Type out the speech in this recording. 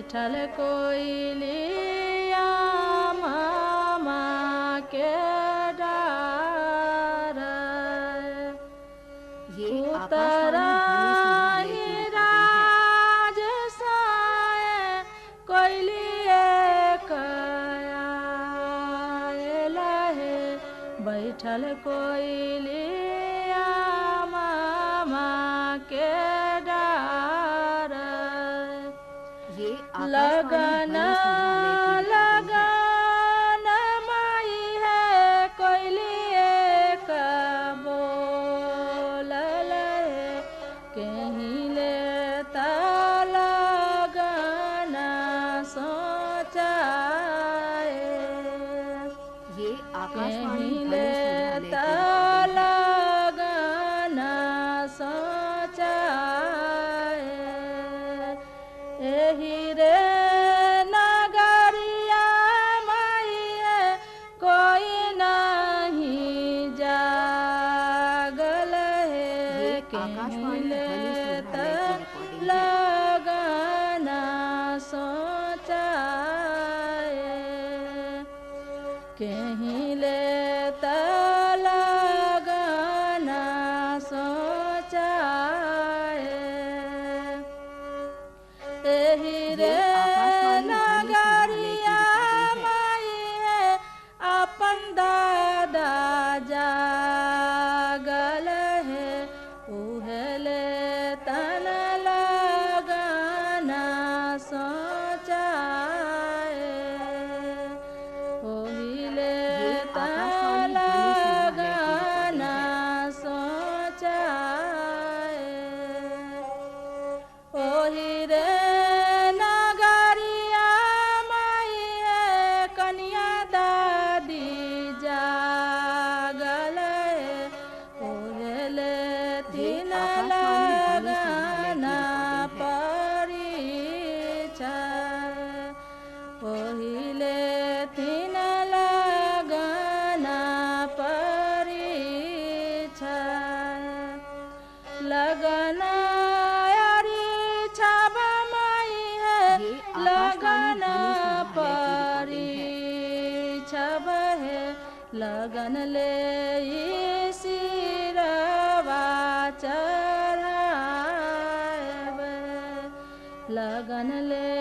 बैठल कोयलिया मामा के डार ये उतरा ही राज साए कोयलिए कयाला है बैठल कोयलिया मामा के डार लगन लगन माई है कोयलिए का बोलल है कहीं ले लगन सोचाए कहीं ले लगन सोचाए एही रे नगरिया माई है कोई नहीं जागल है कहीं ले लगन सोचाए कहीं ले लगन सोचाए एही रे नगरिया माई है अपन दादा जागल है उहले तन लगन सोचाए ओहिले तन लगन सोचाए ओही रे नगरिया माई है कन्या दादी जागल है ओहेले तीन लगन परीक्षा ओहिले तीन लगन परीक्षा लगन लगन परीक्षब है लगन ले सिरवा चढ़ाब लगन ले